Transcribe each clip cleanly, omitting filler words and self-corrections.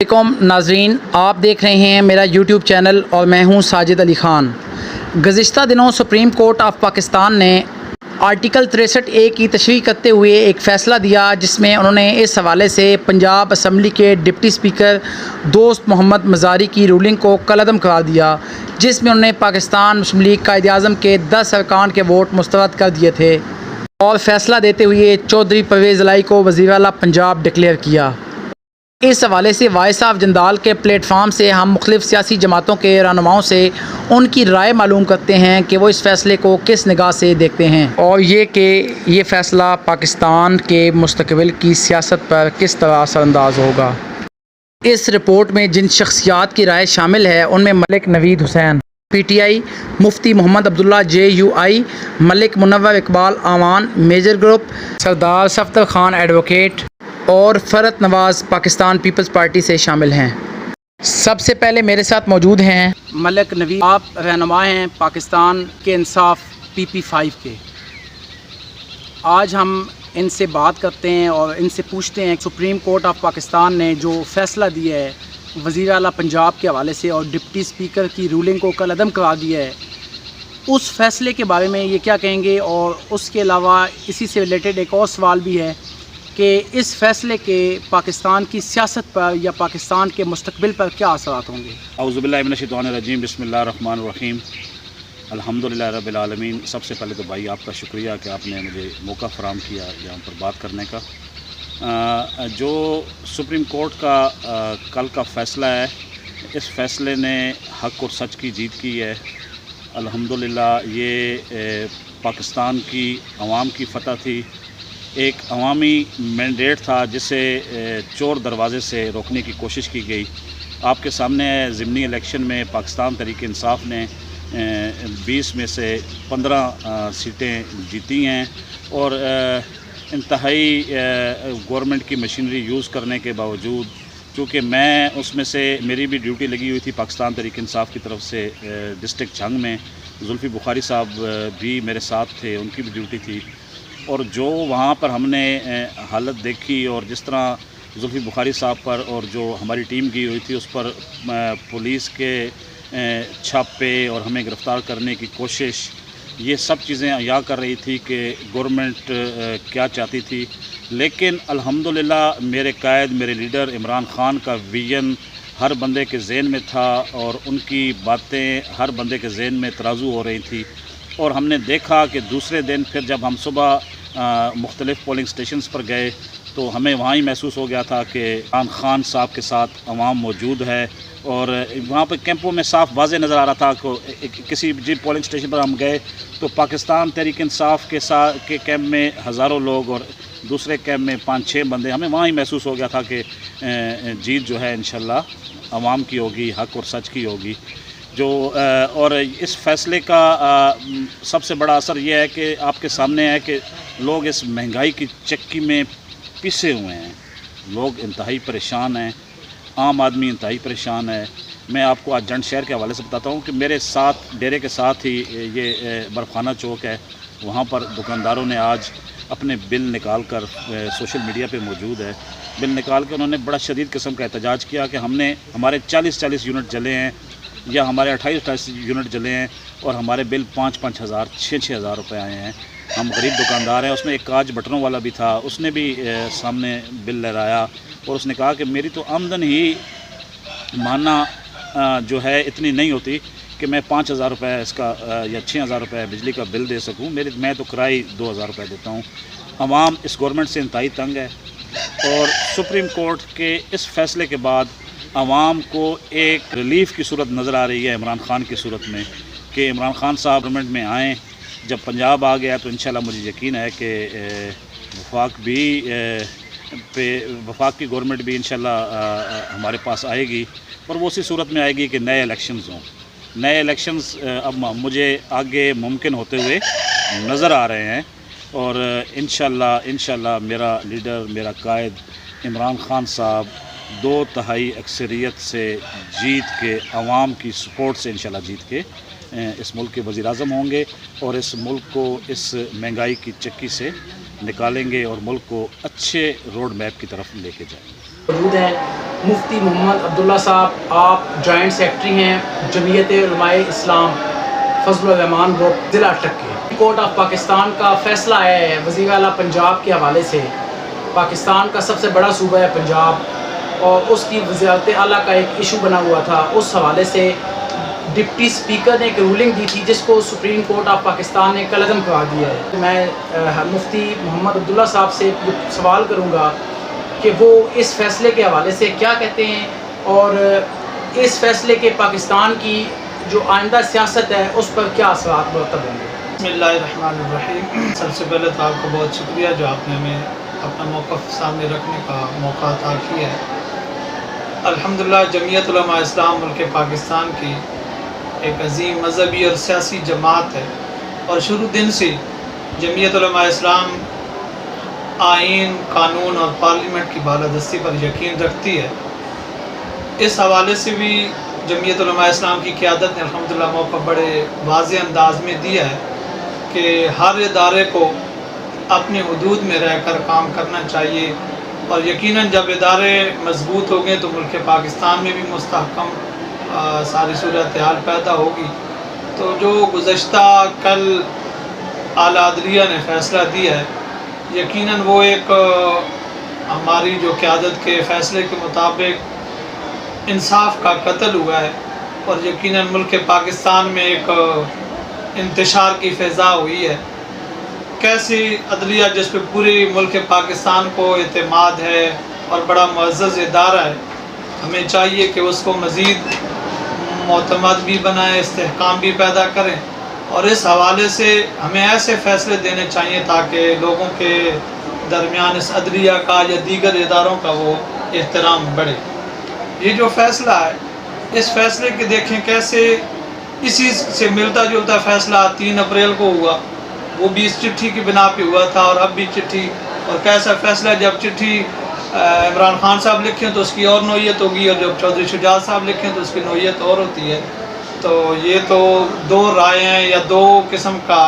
السلام علیکم ناظرین، آپ دیکھ رہے ہیں میرا یوٹیوب چینل اور میں ہوں ساجد علی خان۔ گزشتہ دنوں سپریم کورٹ آف پاکستان نے آرٹیکل 63A کی تشریح کرتے ہوئے ایک فیصلہ دیا، جس میں انہوں نے اس حوالے سے پنجاب اسمبلی کے ڈپٹی اسپیکر دوست محمد مزاری کی رولنگ کو کالعدم قرار دیا، جس میں انہوں نے پاکستان مسلم لیگ قائد اعظم کے 10 ارکان کے ووٹ مسترد کر دیے تھے اور فیصلہ دیتے ہوئے چودھری پرویز الہی کو وزیر اعلیٰ پنجاب ڈکلیئر کیا۔ اس حوالے سے وائس آف جندال کے پلیٹ فارم سے ہم مختلف سیاسی جماعتوں کے رہنماؤں سے ان کی رائے معلوم کرتے ہیں کہ وہ اس فیصلے کو کس نگاہ سے دیکھتے ہیں، اور یہ کہ یہ فیصلہ پاکستان کے مستقبل کی سیاست پر کس طرح اثر انداز ہوگا۔ اس رپورٹ میں جن شخصیات کی رائے شامل ہے ان میں Malik Naveed Hussain P T I, Mufti Muhammad Abdullah JUI، Malik Munawar Iqbal Awan major group, Sardar Safdar Khan advocate اور فرت نواز پاکستان پیپلز پارٹی سے شامل ہیں۔ سب سے پہلے میرے ساتھ موجود ہیں ملک نوید، آپ رہنما ہیں پاکستان کے انصاف PP5 کے۔ آج ہم ان سے بات کرتے ہیں اور ان سے پوچھتے ہیں سپریم کورٹ آف پاکستان نے جو فیصلہ دیا ہے وزیر اعلیٰ پنجاب کے حوالے سے اور ڈپٹی اسپیکر کی رولنگ کو کالعدم قرار دیا ہے، اس فیصلے کے بارے میں یہ کیا کہیں گے، اور اس کے علاوہ اسی سے ریلیٹڈ ایک اور سوال بھی ہے کہ اس فیصلے کے پاکستان کی سیاست پر یا پاکستان کے مستقبل پر کیا اثرات ہوں گے۔ اعوذ باللہ من الشیطان الرجیم، بسم اللہ الرحمن الرحیم، الحمدللہ رب العالمین۔ سب سے پہلے تو بھائی آپ کا شکریہ کہ آپ نے مجھے موقع فراہم کیا یہاں پر بات کرنے کا۔ جو سپریم کورٹ کا کل کا فیصلہ ہے، اس فیصلے نے حق اور سچ کی جیت کی ہے۔ الحمدللہ یہ پاکستان کی عوام کی فتح تھی، ایک عوامی مینڈیٹ تھا جسے چور دروازے سے روکنے کی کوشش کی گئی۔ آپ کے سامنے ضمنی الیکشن میں پاکستان تحریک انصاف نے 20 میں سے 15 سیٹیں جیتی ہیں، اور انتہائی گورنمنٹ کی مشینری یوز کرنے کے باوجود، چونکہ میں اس میں سے میری بھی ڈیوٹی لگی ہوئی تھی پاکستان تحریک انصاف کی طرف سے ڈسٹرکٹ جھنگ میں، زلفی بخاری صاحب بھی میرے ساتھ تھے، ان کی بھی ڈیوٹی تھی، اور جو وہاں پر ہم نے حالت دیکھی اور جس طرح زلفی بخاری صاحب پر اور جو ہماری ٹیم کی ہوئی تھی اس پر پولیس کے چھاپے اور ہمیں گرفتار کرنے کی کوشش، یہ سب چیزیں عیاں کر رہی تھی کہ گورنمنٹ کیا چاہتی تھی۔ لیکن الحمدللہ میرے قائد، میرے لیڈر عمران خان کا ویژن ہر بندے کے ذہن میں تھا، اور ان کی باتیں ہر بندے کے ذہن میں ترازو ہو رہی تھی، اور ہم نے دیکھا کہ دوسرے دن پھر جب ہم صبح مختلف پولنگ سٹیشنز پر گئے تو ہمیں وہاں ہی محسوس ہو گیا تھا کہ عمران خان صاحب کے ساتھ عوام موجود ہے، اور وہاں پہ کیمپوں میں صاف واضح نظر آ رہا تھا کہ کسی پولنگ سٹیشن پر ہم گئے تو پاکستان تحریک انصاف کے کیمپ میں ہزاروں لوگ اور دوسرے کیمپ میں 5-6 بندے، ہمیں وہاں ہی محسوس ہو گیا تھا کہ جیت جو ہے انشاءاللہ عوام کی ہوگی، حق اور سچ کی ہوگی۔ اور اس فیصلے کا سب سے بڑا اثر یہ ہے کہ آپ کے سامنے ہے کہ لوگ اس مہنگائی کی چکی میں پسے ہوئے ہیں، لوگ انتہائی پریشان ہیں، عام آدمی انتہائی پریشان ہے۔ میں آپ کو آج جنڈ شہر کے حوالے سے بتاتا ہوں کہ میرے ساتھ ڈیرے کے ساتھ ہی یہ برف خانہ چوک ہے، وہاں پر دکانداروں نے آج اپنے بل نکال کر سوشل میڈیا پہ موجود ہے، بل نکال کے انہوں نے بڑا شدید قسم کا احتجاج کیا کہ ہمارے 40 یونٹ جلے ہیں یا ہمارے 28 یونٹ جلے ہیں، اور ہمارے بل 5 ہزار 6 ہزار روپے آئے ہیں۔ ہم غریب دکاندار ہیں۔ اس میں ایک کاج بٹنوں والا بھی تھا، اس نے بھی سامنے بل لہرایا، اور اس نے کہا کہ میری تو آمدن ہی ماہانہ جو ہے اتنی نہیں ہوتی کہ میں 5 ہزار روپے اس کا یا 6 ہزار روپے بجلی کا بل دے سکوں، میں تو کرائے 2 ہزار روپے دیتا ہوں۔ عوام اس گورنمنٹ سے انتہائی تنگ ہے، اور سپریم کورٹ کے اس فیصلے کے بعد عوام کو ایک ریلیف کی صورت نظر آ رہی ہے عمران خان کی صورت میں، کہ عمران خان صاحب گورنمنٹ میں آئیں۔ جب پنجاب آ گیا تو انشاءاللہ مجھے یقین ہے کہ وفاق کی گورنمنٹ بھی انشاءاللہ ہمارے پاس آئے گی، اور وہ اسی صورت میں آئے گی کہ نئے الیکشنز ہوں۔ نئے الیکشنز اب مجھے آگے ممکن ہوتے ہوئے نظر آ رہے ہیں، اور انشاءاللہ میرا لیڈر، میرا قائد عمران خان صاحب 2/3 اکثریت سے جیت کے، عوام کی سپورٹ سے انشاءاللہ جیت کے اس ملک کے وزیر اعظم ہوں گے، اور اس ملک کو اس مہنگائی کی چکی سے نکالیں گے اور ملک کو اچھے روڈ میپ کی طرف لے کے جائیں گے۔ موجود ہیں مفتی محمد عبداللہ صاحب، آپ جوائنٹ سیکرٹری ہیں جمعیت علماء اسلام فضل الرحمان گروپ ضلع اٹک کے۔ کورٹ آف پاکستان کا فیصلہ آیا ہے وزیر اعلیٰ پنجاب کے حوالے سے۔ پاکستان کا سب سے بڑا صوبہ ہے پنجاب اور اس کی وزارت اعلیٰ کا ایک ایشو بنا ہوا تھا، اس حوالے سے ڈپٹی اسپیکر نے ایک رولنگ دی تھی جس کو سپریم کورٹ آف پاکستان نے کالعدم کرا دیا ہے۔ میں مفتی محمد عبداللہ صاحب سے سوال کروں گا کہ وہ اس فیصلے کے حوالے سے کیا کہتے ہیں اور اس فیصلے کے پاکستان کی جو آئندہ سیاست ہے اس پر کیا اثرات مرتب ہوں گے۔ بسم اللہ الرحمن الرحیم۔ سب سے پہلے تو آپ کو بہت شکریہ جو آپ نے ہمیں اپنا موقف سامنے رکھنے کا موقع عطا کیا ہے۔ الحمدللہ جمعیت علماء اسلام ملک پاکستان کی ایک عظیم مذہبی اور سیاسی جماعت ہے اور شروع دن سے جمعیت علماء اسلام آئین، قانون اور پارلیمنٹ کی بالادستی پر یقین رکھتی ہے۔ اس حوالے سے بھی جمعیت علماء اسلام کی قیادت نے الحمدللہ موقع بڑے واضح انداز میں دیا ہے کہ ہر ادارے کو اپنے حدود میں رہ کر کام کرنا چاہیے اور یقیناً جب ادارے مضبوط ہوں گے تو ملک پاکستان میں بھی مستحکم ساری صورتحال پیدا ہوگی۔ تو جو گزشتہ کل اعلیٰ عدلیہ نے فیصلہ دیا ہے یقیناً وہ ایک ہماری جو قیادت کے فیصلے کے مطابق انصاف کا قتل ہوا ہے اور یقیناً ملک پاکستان میں ایک انتشار کی فضا ہوئی ہے۔ کیسی عدلیہ جس پہ پوری ملک پاکستان کو اعتماد ہے اور بڑا معزز ادارہ ہے، ہمیں چاہیے کہ اس کو مزید معتمد بھی بنائیں، استحکام بھی پیدا کریں اور اس حوالے سے ہمیں ایسے فیصلے دینے چاہیے تاکہ لوگوں کے درمیان اس عدلیہ کا یا دیگر اداروں کا وہ احترام بڑھے۔ یہ جو فیصلہ ہے اس فیصلے کے دیکھیں کیسے اسی سے ملتا جلتا فیصلہ 3 اپریل کو ہوا، وہ بھی اس چٹھی کی بنا پہ ہوا تھا اور اب بھی چٹھی، اور کیسا فیصلہ جب چٹھی عمران خان صاحب لکھیں تو اس کی اور نوعیت ہوگی اور جب چودھری شجاعت صاحب لکھیں تو اس کی نوعیت اور ہوتی ہے۔ تو یہ تو 2 رائے ہیں یا 2 قسم کا،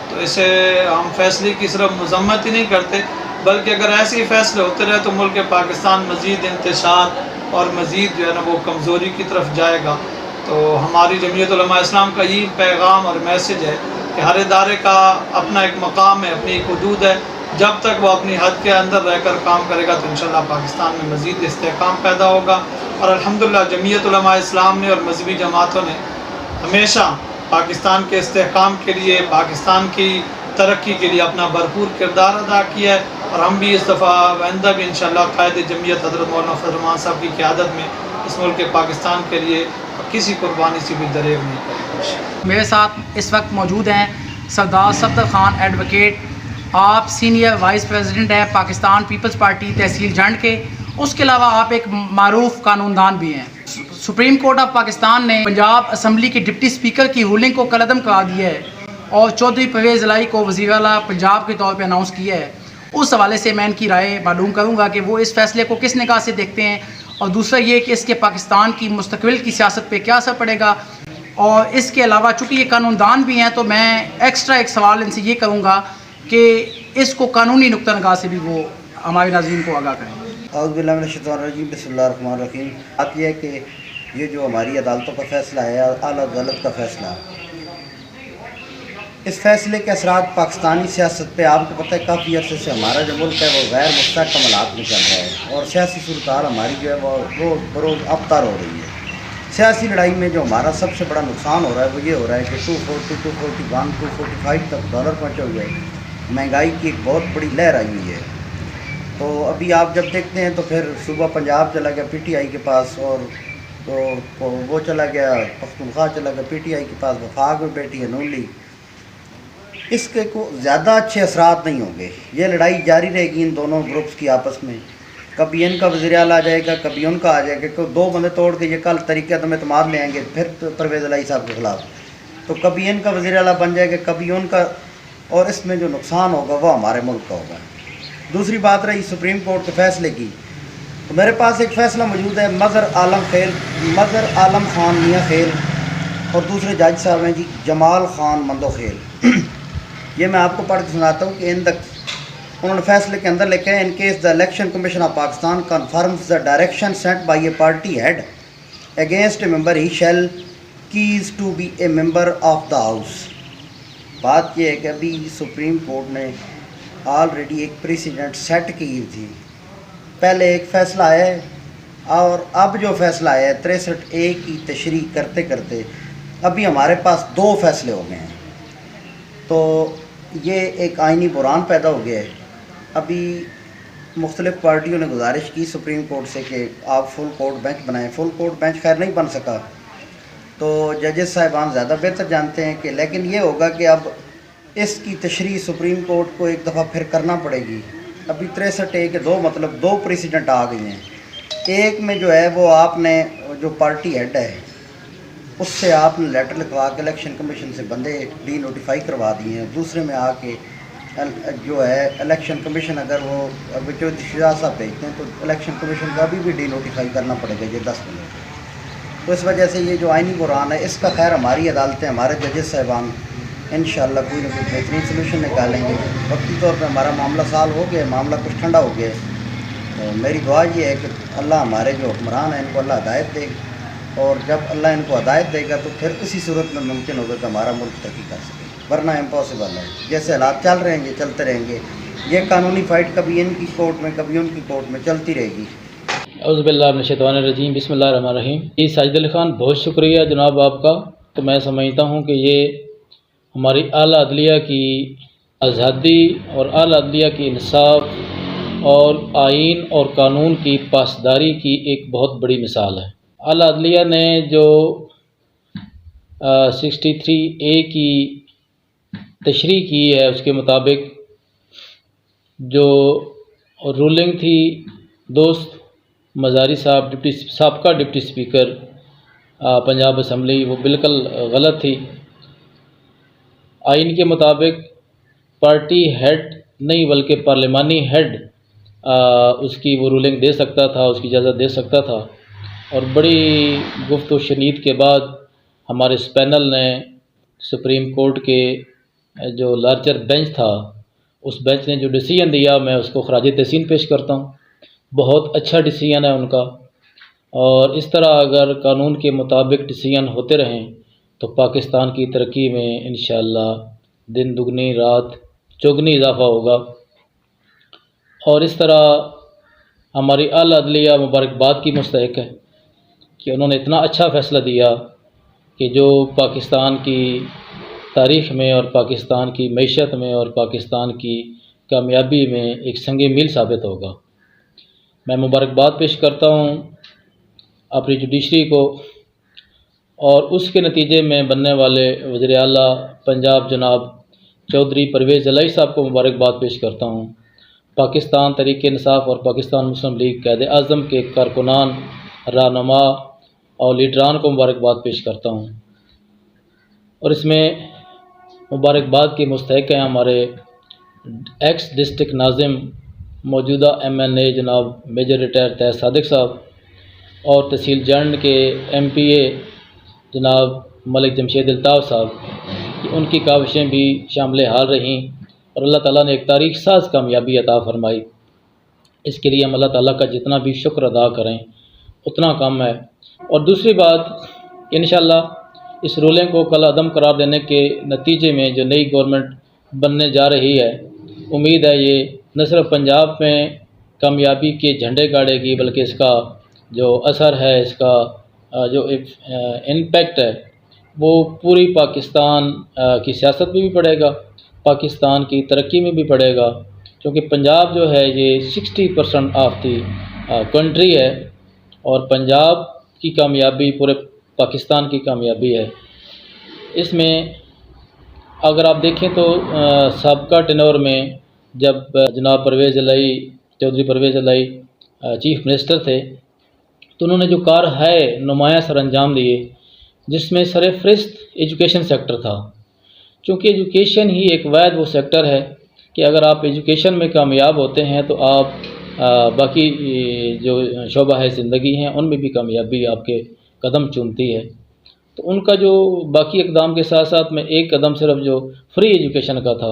تو اسے ہم فیصلے کی صرف مذمت ہی نہیں کرتے بلکہ اگر ایسے ہی فیصلے ہوتے رہے تو ملک پاکستان مزید انتشار اور مزید جو ہے نا وہ کمزوری کی طرف جائے گا۔ تو ہماری جمعیت علماء اسلام کا یہی پیغام اور میسج ہے کہ ہر ادارے کا اپنا ایک مقام ہے، اپنی ایک حدود ہے، جب تک وہ اپنی حد کے اندر رہ کر کام کرے گا تو انشاءاللہ پاکستان میں مزید استحکام پیدا ہوگا۔ اور الحمدللہ جمعیت علماء اسلام نے اور مذہبی جماعتوں نے ہمیشہ پاکستان کے استحکام کے لیے، پاکستان کی ترقی کے لیے اپنا بھرپور کردار ادا کیا ہے اور ہم بھی اس دفعہ آئندہ بھی انشاءاللہ قائد جمعیت حضرت مولانا فضل الرحمان صاحب کی قیادت میں اس ملک پاکستان کے لیے کسی قربانی سے بھی دریغ نہیں کریں گے۔ میرے ساتھ اس وقت موجود ہیں سردار صفدر خان ایڈوکیٹ، آپ سینئر وائس پریزیڈنٹ ہیں پاکستان پیپلز پارٹی تحصیل جھنڈ کے، اس کے علاوہ آپ ایک معروف قانون دان بھی ہیں۔ سپریم کورٹ آف پاکستان نے پنجاب اسمبلی کے ڈپٹی اسپیکر کی رولنگ کو کالعدم کرا دیا ہے اور چودھری پرویز الہی کو وزیر اعلیٰ پنجاب کے طور پہ اناؤنس کیا ہے۔ اس حوالے سے میں ان کی رائے معلوم کروں گا کہ وہ اس فیصلے کو کس نگاہ سے دیکھتے ہیں اور دوسرا یہ کہ اس کے پاکستان کی مستقبل کی سیاست پہ کیا اثر پڑے گا۔ اور اس کے علاوہ چونکہ یہ قانون دان بھی ہیں تو میں ایکسٹرا ایک سوال ان سے یہ کروں گا کہ اس کو قانونی نقطہ نگاہ سے بھی وہ ہمارے ناظرین کو آگاہ کریں۔ اعوذ باللہ من الشیطان الرجیم، بسم اللہ الرحمن الرحیم۔ بات یہ ہے کہ یہ جو ہماری عدالتوں کا فیصلہ ہے، اعلیٰ عدالت کا فیصلہ، اس فیصلے کے اثرات پاکستانی سیاست پہ آپ کو پتہ ہے کافی عرصے سے ہمارا جو ملک ہے وہ غیر مستحکم حالات میں چل رہا ہے اور سیاسی صورتحال ہماری جو ہے وہ روز بروز ابتر ہو رہی ہے۔ سیاسی لڑائی میں جو ہمارا سب سے بڑا نقصان ہو رہا ہے وہ یہ ہو رہا ہے کہ 240، 241، 245 تک ڈالر پہنچے ہوئے ہیں، مہنگائی کی ایک بہت بڑی لہر آئی ہوئی ہے۔ تو ابھی آپ جب دیکھتے ہیں تو پھر صوبہ پنجاب چلا گیا PTI کے پاس اور تو وہ چلا گیا پختونخوا چلا گیا PTI کے پاس، وفاق میں بیٹھی ہے نون لیگ۔ اس کے کو زیادہ اچھے اثرات نہیں ہوں گے، یہ لڑائی جاری رہے گی ان دونوں گروپس کی آپس میں، کبھی ان کا وزیر اعلیٰ آ جائے گا کبھی ان کا آ جائے گا، کہ 2 بندے توڑ کے یہ کل طریقہ عدم اعتماد لے آئیں گے پھر پرویز الہی صاحب کے خلاف، تو کبھی ان کا وزیر اعلیٰ بن جائے گا کبھی ان کا، اور اس میں جو نقصان ہوگا وہ ہمارے ملک کا ہوگا۔ دوسری بات رہی سپریم کورٹ کے فیصلے کی، تو میرے پاس ایک فیصلہ موجود ہے مظہر عالم خان میاں خیل اور دوسرے جج صاحب ہیں جی جمال خان مندو خیل۔ یہ میں آپ کو پڑھ کے سناتا ہوں کہ انہوں نے فیصلے کے اندر لکھا ہے in case the election commission of Pakistan confirms the direction sent by a party head against a member he shall cease to be a member of the house. بات یہ ہے کہ ابھی سپریم کورٹ نے آلریڈی ایک پریسیڈنٹ سیٹ کی تھی. پہلے ایک فیصلہ آیا ہے اور اب جو فیصلہ آیا ہے 63A کی تشریح کرتے کرتے ابھی ہمارے پاس 2 فیصلے ہو گئے ہیں. تو یہ ایک آئینی بحران پیدا ہو گیا ہے. ابھی مختلف پارٹیوں نے گزارش کی سپریم کورٹ سے کہ آپ فل کورٹ بینچ بنائیں. فل کورٹ بینچ خیر نہیں بن سکا تو ججز صاحبان زیادہ بہتر جانتے ہیں کہ لیکن یہ ہوگا کہ اب اس کی تشریح سپریم کورٹ کو ایک دفعہ پھر کرنا پڑے گی. ابھی 63A کے 2 پریسیڈنٹ آ گئی ہیں. ایک میں جو ہے وہ آپ نے جو پارٹی ہیڈ ہے اس سے آپ نے لیٹر لکھوا کے الیکشن کمیشن سے بندے ڈی نوٹیفائی کروا دیے ہیں. دوسرے میں آ کے جو ہے الیکشن کمیشن اگر وہ جو شاہ صاحب بھیجتے ہیں تو الیکشن کمیشن کا بھی ڈی نوٹیفائی کرنا پڑے گا یہ 10 بندے. تو اس وجہ سے یہ جو آئینی بحران ہے اس کا خیر ہماری عدالتیں ہمارے ججز صاحبان انشاءاللہ کوئی نہ کوئی بہترین سلوشن نکالیں گے. وقتی طور پہ ہمارا معاملہ سال ہو گیا، معاملہ کچھ ٹھنڈا ہو گیا. تو میری دعا یہ ہے کہ اللہ ہمارے جو حکمران ہیں ان کو اللہ ہدایت دے، اور جب اللہ ان کو ہدایت دے گا تو پھر اسی صورت میں ممکن ہوگا کہ ہمارا ملک ترقی کر سکے، ورنہ امپاسبل ہے. جیسے حالات چل رہے ہیں یہ چلتے رہیں گے. یہ قانونی فائٹ کبھی ان کی کورٹ میں کبھی ان کی کورٹ میں چلتی رہے گی. اعوذ باللہ من الشیطان الرجیم، بسم اللہ الرحمن الرحیم. جی ساجد علی خان، بہت شکریہ جناب آپ کا. تو میں سمجھتا ہوں کہ یہ ہماری اعلیٰ عدلیہ کی آزادی اور اعلیٰ عدلیہ کی انصاف اور آئین اور قانون کی پاسداری کی ایک بہت بڑی مثال ہے. اعلیٰ عدلیہ نے جو 63A کی تشریح کی ہے اس کے مطابق جو رولنگ تھی دوست مزاری صاحب سابقہ ڈپٹی اسپیکر پنجاب اسمبلی، وہ بالکل غلط تھی. آئین کے مطابق پارٹی ہیڈ نہیں بلکہ پارلیمانی ہیڈ اس کی وہ رولنگ دے سکتا تھا، اس کی اجازت دے سکتا تھا. اور بڑی گفت و شنید کے بعد ہمارے اس پینل نے سپریم کورٹ کے جو لارجر بینچ تھا اس بینچ نے جو ڈیسیژن دیا میں اس کو خراج تحسین پیش کرتا ہوں. بہت اچھا ڈیسیژن ہے ان کا، اور اس طرح اگر قانون کے مطابق ڈیسیژن ہوتے رہیں تو پاکستان کی ترقی میں انشاءاللہ دن دگنی رات چوگنی اضافہ ہوگا. اور اس طرح ہماری اعلیٰ عدلیہ مبارکباد کی مستحق ہے کہ انہوں نے اتنا اچھا فیصلہ دیا کہ جو پاکستان کی تاریخ میں اور پاکستان کی معیشت میں اور پاکستان کی کامیابی میں ایک سنگ میل ثابت ہوگا. میں مبارکباد پیش کرتا ہوں اپنی جوڈیشری کو، اور اس کے نتیجے میں بننے والے وزیر اعلیٰ پنجاب جناب چودھری پرویز الہی صاحب کو مبارکباد پیش کرتا ہوں. پاکستان تحریک انصاف اور پاکستان مسلم لیگ قائد اعظم کے کارکنان، رہنما اور لیڈران کو مبارکباد پیش کرتا ہوں. اور اس میں مبارکباد کے مستحق ہیں ہمارے ایکس ڈسٹرکٹ ناظم موجودہ MNA جناب میجر ریٹائر طاہر صادق صاحب، اور تحصیل جنڈ کے MPA جناب ملک جمشید الطاف صاحب. ان کی کاوشیں بھی شامل حال رہیں اور اللہ تعالیٰ نے ایک تاریخ ساز کامیابی عطا فرمائی. اس کے لیے ہم اللہ تعالیٰ کا جتنا بھی شکر ادا کریں اتنا کم ہے. اور دوسری بات، انشاءاللہ اس رولنگ کو کل عدم قرار دینے کے نتیجے میں جو نئی گورنمنٹ بننے جا رہی ہے، امید ہے یہ نہ صرف پنجاب میں کامیابی کے جھنڈے گاڑے گی بلکہ اس کا جو اثر ہے، اس کا جو امپیکٹ ہے وہ پوری پاکستان کی سیاست میں بھی پڑے گا، پاکستان کی ترقی میں بھی پڑے گا. کیونکہ پنجاب جو ہے یہ 60% آف دی کنٹری ہے، اور پنجاب کی کامیابی پورے پاکستان کی کامیابی ہے. اس میں اگر آپ دیکھیں تو سابقہ ٹینور میں جب جناب پرویز الہی چودھری پرویز الہی چیف منسٹر تھے تو انہوں نے جو کار ہے نمایاں سر انجام دیے، جس میں سر فہرست ایجوکیشن سیکٹر تھا. چونکہ ایجوکیشن ہی ایک واحد وہ سیکٹر ہے کہ اگر آپ ایجوکیشن میں کامیاب ہوتے ہیں تو آپ باقی جو شعبہ ہے زندگی ہیں ان میں بھی کامیابی آپ کے قدم چومتی ہے. تو ان کا جو باقی اقدام کے ساتھ ساتھ میں ایک قدم صرف جو فری ایجوکیشن کا تھا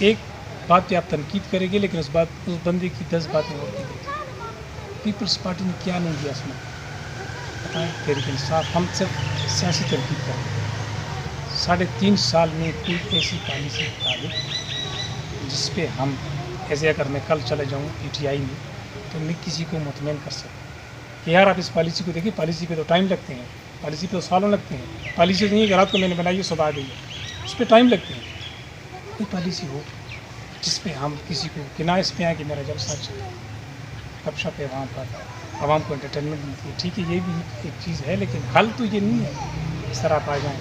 ایک بات پہ آپ تنقید کریں گے لیکن اس بندے کی 10 باتیں اور بھی دیکھیں. پیپلز پارٹی نے کیا نہیں دیا اس میں بتائیں. تحریک انصاف ہم صرف سیاسی تنقید کریں گے. 3.5 سال میں کوئی ایسی پالیسی بتا دے جس پہ ہم ایسے اگر میں کل چلے جاؤں PTI میں تو میں کسی کو مطمئن کر سکوں کہ یار آپ اس پالیسی کو دیکھیں. پالیسی پہ تو ٹائم لگتے ہیں, پالیسی پہ تو سالوں لگتے ہیں. پالیسی نہیں ہے کہ رات کو میں نے بنائی ہے صبح آ گئی ہے, اس پہ ٹائم لگتے ہیں. کوئی پالیسی ہو جس پہ ہم کسی کو کہ نہ اس پہ آئے کہ میرا جلسہ چلے, گپ شپ ہے وہاں پر, عوام کو انٹرٹینمنٹ ملتی ہے. ٹھیک ہے یہ بھی ایک چیز ہے لیکن حل تو یہ نہیں ہے اس طرح آپ آ جائیں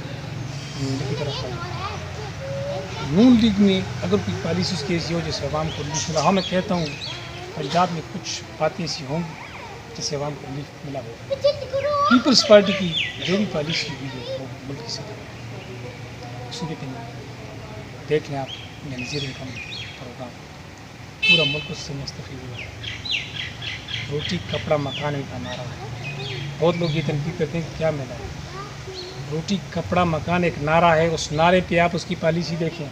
نون لیگ کی طرف آ جائیں. نون لیگ میں اگر کوئی پالیسی اس کی ایسی ہو جیسے عوام کو ریلیف ملا, ہاں میں کہتا ہوں پنجاب میں کچھ باتیں ایسی ہوں گی جس سے عوام کو ریلیف ملا ہوگا. پیپلز پارٹی کی جو بھی پالیسی ہوئی ہے وہ ملک کی سطح صوبے پہ نہیں. دیکھ لیں آپ بینظیر انکم پروگرام پورا ملک اس سے مستفید ہوا ہے. روٹی کپڑا مکان بھی کا نعرہ ہے. بہت لوگ یہ تنقید کرتے ہیں کہ کیا ملا ہے. روٹی کپڑا مکان ایک نعرہ ہے, اس نعرے پہ آپ اس کی پالیسی دیکھیں.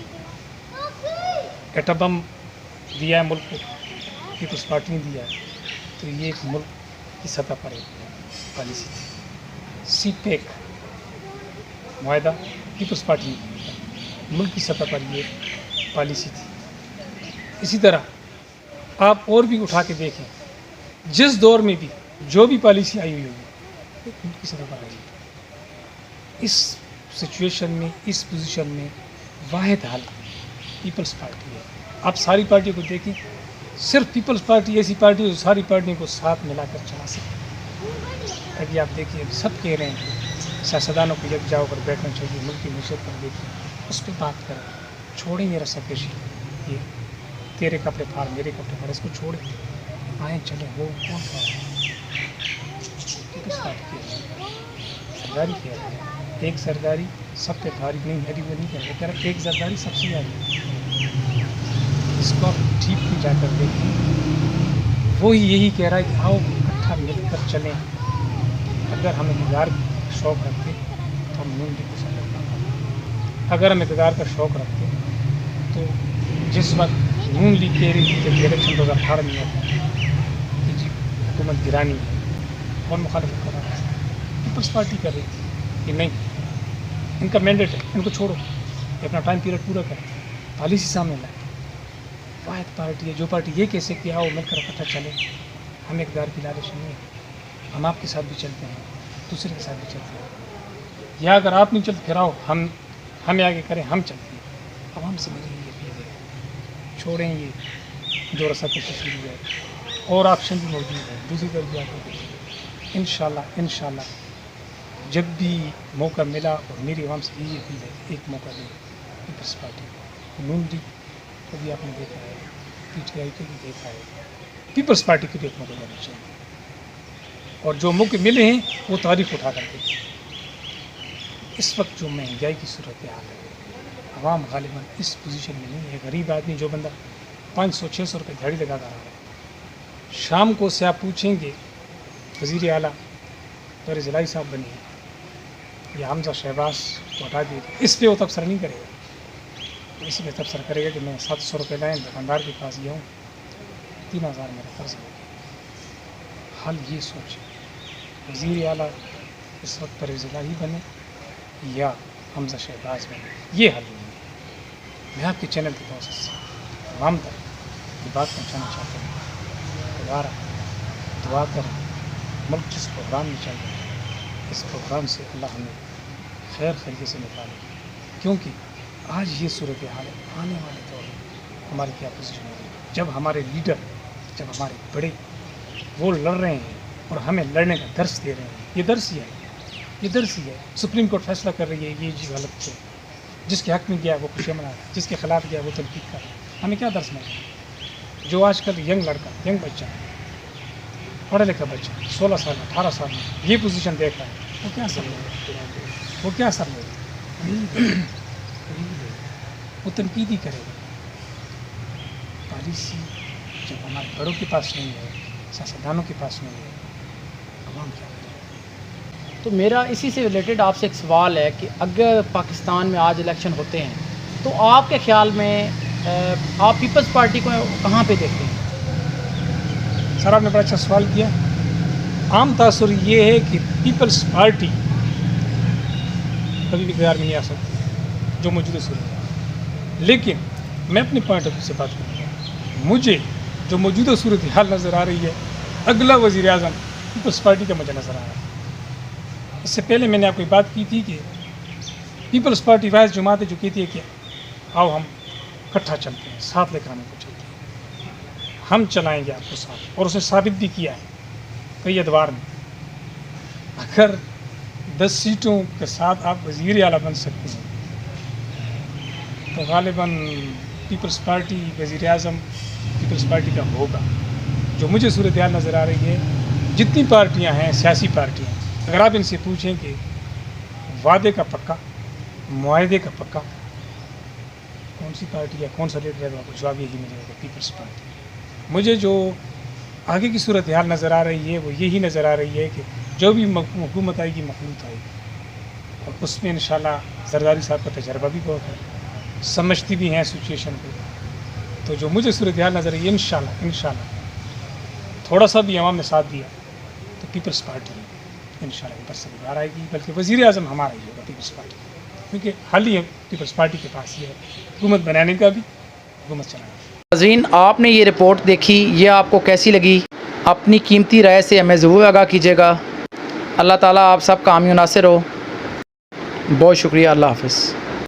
ایٹم بم دیا ہے ملک کو, پیپلز پارٹی نے دیا ہے, تو یہ ایک ملک کی سطح پر ایک پالیسی تھی. سی پیک معاہدہ پیپلز پارٹی نے, ملک کی سطح پر یہ پالیسی تھی. اسی طرح آپ اور بھی اٹھا کے دیکھیں, جس دور میں بھی جو بھی پالیسی آئی ہوئی ہوگی ملک کی سطح پر آئی ہے. اس سچویشن میں, اس پوزیشن میں واحد حل پیپلز پارٹی ہے. آپ ساری پارٹیوں کو دیکھیں, صرف پیپلز پارٹی ایسی پارٹی ہے جو ساری پارٹیوں کو ساتھ ملا کر چلا سکتے. ابھی آپ دیکھیے سب کہہ رہے ہیں سیاستدانوں کو یکجا ہو کر بیٹھنا چاہیے, ملک کی معیشت پر دیکھیں, اس پہ بات کریں. چھوڑیں یہ رسا کشی, یہ تیرے کپڑے پھاڑ میرے کپڑے پھاڑ, اس کو چھوڑیں, آئیں چلیں. وہ کون کہہ رہا ہے؟ پیپلز پارٹی کہہ رہی ہے, سرداری کہہ رہے ہیں. ایک سرداری سب پہ بھاری نہیں ہے, وہ نہیں کہہ رہے, کہہ رہے ایک سرداری سب سے بھاری. اس کو آپ ٹھیک میں جا کر دیکھیں. وہی یہی کہہ رہا ہے کہ آؤ اکٹھا مل کر چلیں. اگر ہم اقتدار کا شوق رکھتے تو ہم نون لیگ کو سپورٹ کرتے. اگر ہم اقتدار کا شوق رکھتے تو جس وقت نون لیگ کہہ رہی تھی جب الیکشن 2018 میں ہوتا کہ جی حکومت گرانی ہے اور مخالفت کر رہا ہے, پیپلز پارٹی کر رہی تھی کہ نہیں ان کا مینڈیٹ ہے, ان کو چھوڑو, یہ اپنا ٹائم پیریڈ پورا کریں, پالیسی سامنے لائیں. واحد پارٹی ہے جو پارٹی یہ کہہ سکتی ہے آؤ مل کر اکٹھا چلیں. ہم اقتدار کی لالچ نہیں ہے, ہم آپ کے ساتھ بھی چلتے ہیں, دوسرے کے ساتھ بھی چلتے ہیں. یا اگر آپ نہیں چلتے پھر آؤ ہمیں آگے کریں, ہم چلتے ہیں. عوام سے میری یہ اپیل ہے, چھوڑیں یہ جو رسا کشی شروع ہے. اور آپشن بھی موجود ہے, دوسری طرف بھی آپ کو انشاءاللہ جب بھی موقع ملا, اور میری عوام سے یہی اپیل ہے ایک موقع دیں پیپلز پارٹی کو. نون لیگ کو بھی آپ نے دیکھا ہے, PTI کو بھی دیکھا ہے, پیپلز پارٹی کو بھی ایک موقع دینا چاہیے. اور جو موقع ملے ہیں وہ تاریخ اٹھا کر کے. اس وقت جو مہنگائی کی صورتحال ہے, عوام غالباً اس پوزیشن میں نہیں ہے. غریب آدمی جو بندہ 500-600 روپے دھاڑی لگا کر آ رہا ہے, شام کو سے آپ پوچھیں گے وزیر اعلیٰ دور ضلعی صاحب بنے ہیں یا حمزہ شہباز کو ہٹا دیے, اس پہ وہ تبصرہ نہیں کرے گا. اسی پہ تبصرہ کرے گا کہ میں 700 روپے لائیں دکاندار کے پاس گیا ہوں, 3000 میرا قرض ہو گیا. حل یہ سوچیں, وزیر اعلیٰ اس وقت پرویز الہی بنے یا حمزہ شہباز بنے, یہ حل نہیں ہے. میں آپ کے چینل کے توسط سے عوام تک یہ بات پہنچانا چاہتا ہوں, دوبارہ دعا کریں. ملک جس پروگرام میں چل رہا ہے, اس پروگرام سے اللہ ہمیں خیر خیریے سے نکالے, کیونکہ آج یہ صورتحال ہے. آنے والے دور میں ہماری کیا پوزیشن ہوگی جب ہمارے لیڈر, جب ہمارے بڑے وہ لڑ رہے ہیں اور ہمیں لڑنے کا درس دے رہے ہیں. یہ درس ہی ہے. سپریم کورٹ فیصلہ کر رہی ہے یہ جی غلط ہے, جس کے حق میں گیا وہ خوشیاں منا رہا ہے, جس کے خلاف گیا وہ تنقید کر رہا ہے. ہمیں کیا درس ملے؟ جو آج کل ینگ لڑکا, ینگ بچہ, پڑھا لکھا بچہ 16 سال 18 سال میں یہ پوزیشن دیکھ رہا ہے, وہ کیا سر لے گا؟ وہ تنقید ہی کرے گا. پالیسی جب ہمارے بڑوں کے پاس نہیں ہے, سیاستدانوں کے پاس نہیں ہے, عوام کیا کرے؟ تو میرا اسی سے ریلیٹڈ آپ سے ایک سوال ہے کہ اگر پاکستان میں آج الیکشن ہوتے ہیں تو آپ کے خیال میں آپ پیپلز پارٹی کو کہاں پہ دیکھتے ہیں؟ سر آپ نے بڑا اچھا سوال کیا. عام تاثر یہ ہے کہ پیپلز پارٹی کبھی بھی اقتدار میں نہیں آ سکتی جو موجودہ صورت ہے. لیکن میں اپنے پوائنٹ آف ویو سے بات کروں گا. مجھے جو موجودہ صورت حال نظر آ رہی ہے، اگلا وزیر اعظم پیپلز پارٹی کا مجھے نظر آ رہا ہے. اس سے پہلے میں نے آپ کو بات کی تھی کہ پیپلز پارٹی واحد جماعت ہے جو کہتی ہے کہ آؤ ہم اکٹھا چلتے ہیں، ساتھ لے کر ہمیں کو چلتے ہیں، ہم چلائیں گے آپ کو ساتھ. اور اسے ثابت بھی کیا ہے کئی ادوار میں. اگر 10 سیٹوں کے ساتھ آپ وزیر اعلیٰ بن سکتے ہیں تو غالباً پیپلز پارٹی وزیر اعظم پیپلز پارٹی کا ہوگا. جو مجھے صورتحال نظر آ رہی ہے، جتنی پارٹیاں ہیں سیاسی پارٹیاں، اگر آپ ان سے پوچھیں کہ وعدے کا پکا، معاہدے کا پکا کون سی پارٹی یا کون سا لیڈر ہے، تو آپ کو جواب یہی ملے گا، پیپلز پارٹی. مجھے جو آگے کی صورتحال نظر آ رہی ہے وہ یہی نظر آ رہی ہے کہ جو بھی حکومت آئے گی مخلوط آئے گی، اور اس میں انشاءاللہ زرداری صاحب کا تجربہ بھی بہت ہے، سمجھتی بھی ہیں سچویشن کو. تو جو مجھے صورتحال نظر آئی ہے، انشاءاللہ تھوڑا سا بھی عوام نے ساتھ دیا تو پیپلز پارٹی انشاءاللہ اوپر سے باہر آئے گی. بلکہ وزیر اعظم ہمارا ہی ہوگا پیپلز پارٹی، کیونکہ حل ہی پیپلز پارٹی کے پاس یہ ہے، حکومت بنانے کا بھی، حکومت چلانا. ناظرین، آپ نے یہ رپورٹ دیکھی، یہ آپ کو کیسی لگی؟ اپنی قیمتی رائے سے ہمیں ضرور آگاہ کیجیے گا. اللہ تعالیٰ آپ سب کا حامی و ناصر ہو. بہت شکریہ. اللہ حافظ.